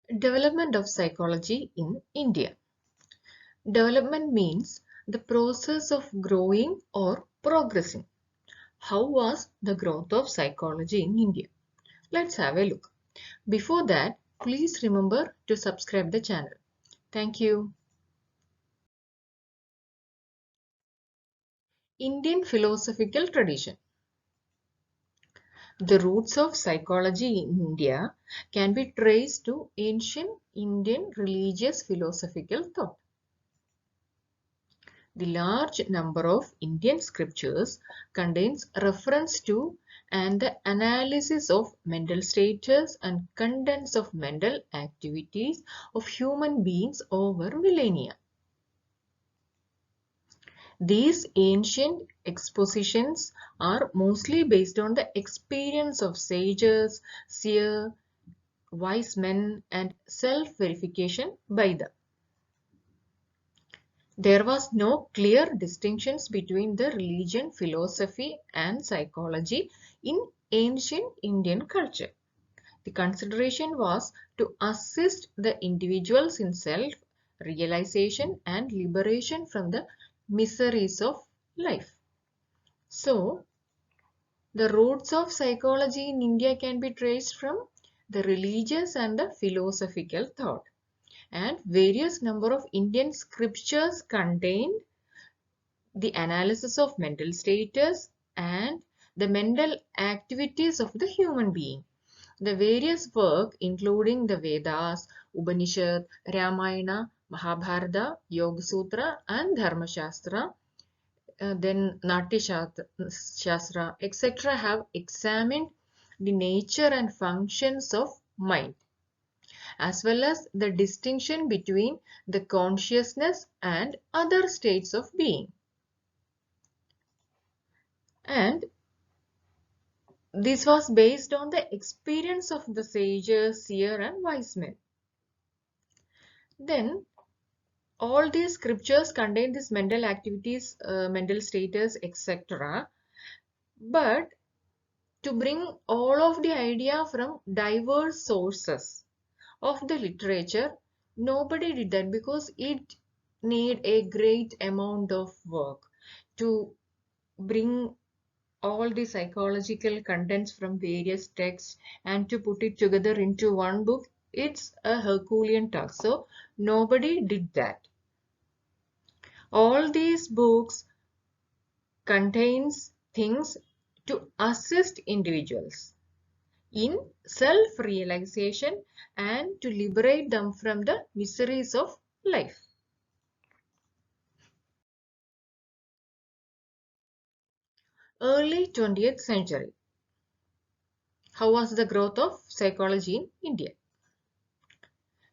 Development of psychology in India. Development means the process of growing or progressing. How was the growth of psychology in India? Let's have a look. Before that, please remember to subscribe the channel. Thank you. Indian philosophical tradition. The roots of psychology in India can be traced to ancient Indian religious philosophical thought. The large number of Indian scriptures contains reference to and the analysis of mental status and contents of mental activities of human beings over millennia. These ancient expositions are mostly based on the experience of sages, seers, wise men, and self-verification by them. There was no clear distinctions between the religion, philosophy, and psychology in ancient Indian culture. The consideration was to assist the individuals in self-realization and liberation from the miseries of life. So, the roots of psychology in India can be traced from the religious and the philosophical thought. And various number of Indian scriptures contain the analysis of mental status and the mental activities of the human being. The various work including the Vedas, Upanishad, Ramayana, Mahabharata, Yoga Sutra and Dharma Shastra, then Natya Shastra, etc. have examined the nature and functions of mind, as well as the distinction between the consciousness and other states of being. And this was based on the experience of the sages, seers, and wise men. Then, all these scriptures contain these mental activities, mental status, etc. But to bring all of the idea from diverse sources of the literature, nobody did that because it need a great amount of work to bring all the psychological contents from various texts and to put it together into one book. It's a Herculean task. So nobody did that. All these books contains things to assist individuals in self-realization and to liberate them from the miseries of life. Early 20th century. How was the growth of psychology in India?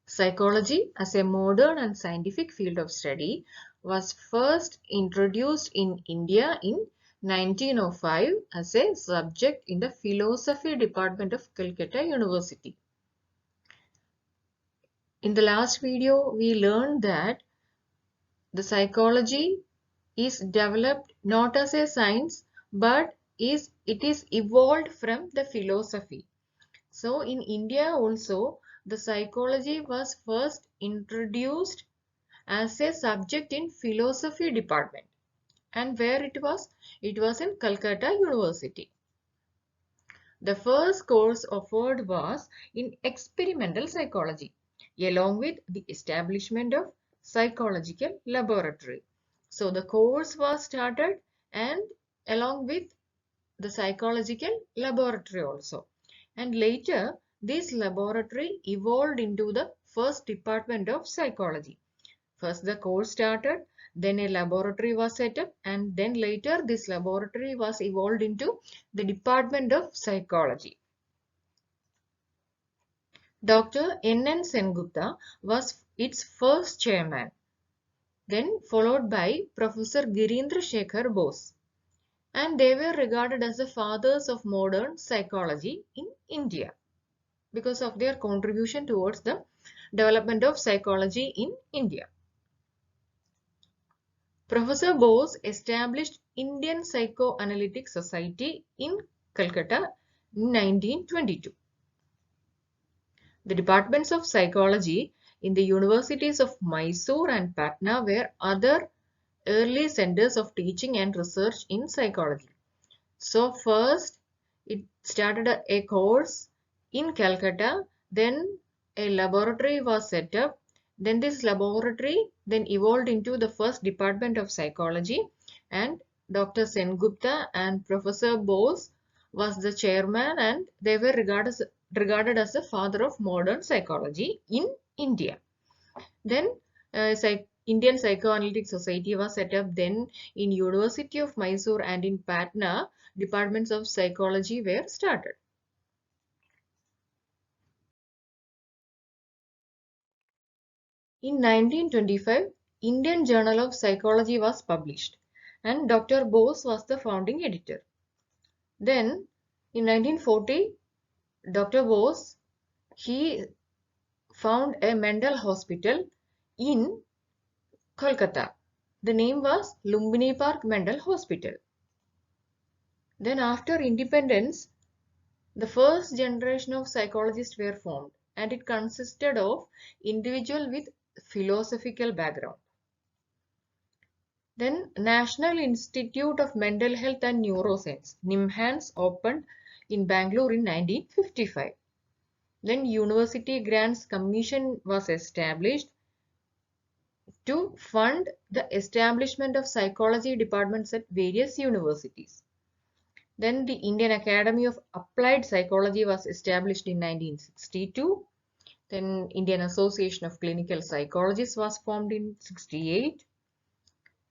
Psychology as a modern and scientific field of study was first introduced in India in 1905 as a subject in the philosophy department of Calcutta University. In the last video, we learned that the psychology is developed not as a science, but it is evolved from the philosophy. So in India also, the psychology was first introduced as a subject in philosophy department. And where it was? It was in Calcutta University. The first course offered was in experimental psychology, along with the establishment of psychological laboratory. So the course was started and along with the psychological laboratory also. And later, this laboratory evolved into the first department of psychology. First the course started, then a laboratory was set up, and then later this laboratory was evolved into the Department of Psychology. Dr. N. Sengupta was its first chairman, then followed by Professor Girindra Shekhar Bose. And they were regarded as the fathers of modern psychology in India because of their contribution towards the development of psychology in India. Professor Bose established Indian Psychoanalytic Society in Calcutta in 1922. The departments of psychology in the universities of Mysore and Patna were other early centers of teaching and research in psychology. So first it started a course in Calcutta, then a laboratory was set up, then this laboratory then evolved into the first department of psychology, and Dr. Sengupta and Professor Bose was the chairman, and they were regarded as the father of modern psychology in India. Then Indian Psychoanalytic Society was set up. Then in University of Mysore and in Patna, departments of psychology were started. In 1925, Indian Journal of Psychology was published and Dr. Bose was the founding editor. Then in 1940, Dr. Bose, he found a mental hospital in Kolkata. The name was Lumbini Park Mental Hospital. Then after independence, the first generation of psychologists were formed, and it consisted of individuals with philosophical background. Then National Institute of Mental Health and Neuroscience, NIMHANS, opened in Bangalore in 1955. Then University Grants Commission was established to fund the establishment of psychology departments at various universities. Then the Indian Academy of Applied Psychology was established in 1962. Then Indian Association of Clinical Psychologists was formed in 1968.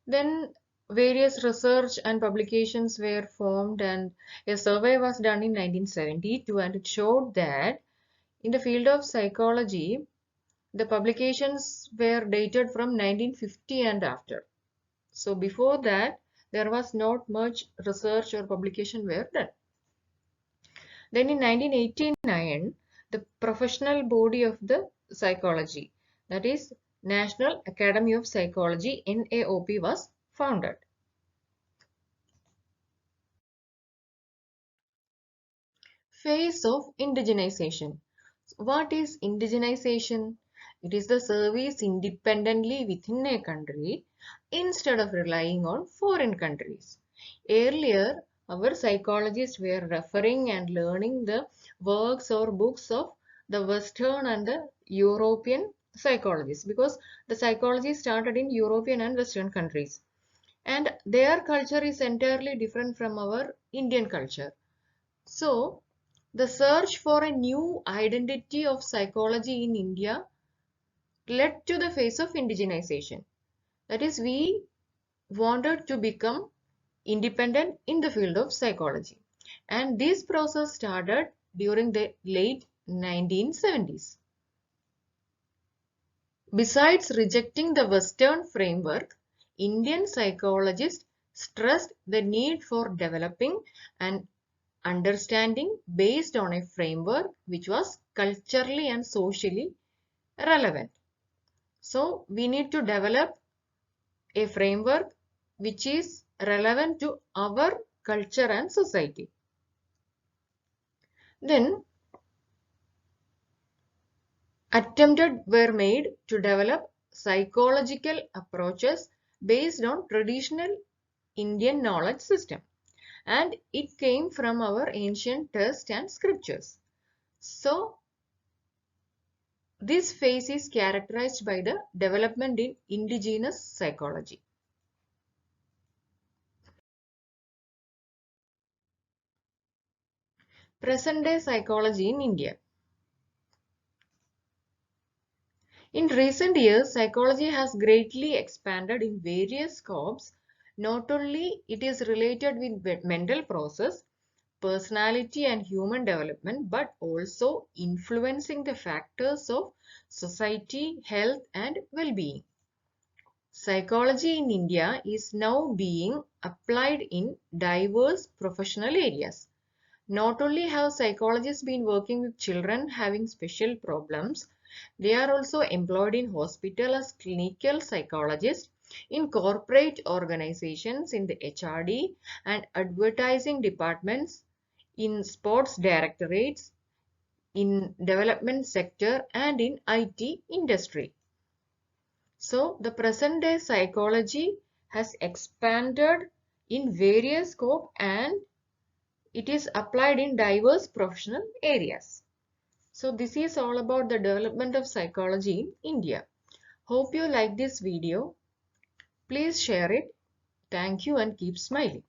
Then various research and publications were formed, and a survey was done in 1972, and it showed that in the field of psychology, the publications were dated from 1950 and after. So before that, there was not much research or publication were done. Then in 1989, the professional body of the psychology, that is National Academy of Psychology, NAOP, was founded. Phase of indigenization. What is indigenization? It is the service independently within a country instead of relying on foreign countries. Earlier, our psychologists were referring and learning the works or books of the Western and the European psychologists, because the psychology started in European and Western countries, and their culture is entirely different from our Indian culture. So, the search for a new identity of psychology in India led to the phase of indigenization. That is, we wanted to become independent in the field of psychology. And this process started during the late 1970s. Besides rejecting the Western framework, Indian psychologists stressed the need for developing an understanding based on a framework which was culturally and socially relevant. So we need to develop a framework which is relevant to our culture and society. Then attempts were made to develop psychological approaches based on traditional Indian knowledge system, and it came from our ancient texts and scriptures. So this phase is characterized by the development in indigenous psychology. Present day psychology in India. In recent years, psychology has greatly expanded in various scopes. Not only it is related with mental process, personality and human development, but also influencing the factors of society, health and well-being. Psychology in India is now being applied in diverse professional areas. Not only have psychologists been working with children having special problems, they are also employed in hospital as clinical psychologists, in corporate organizations, in the HRD and advertising departments, in sports directorates, in development sector and in IT industry. So the present day psychology has expanded in various scope and it is applied in diverse professional areas. So this is all about the development of psychology in India. Hope you like this video. Please share it. Thank you and keep smiling.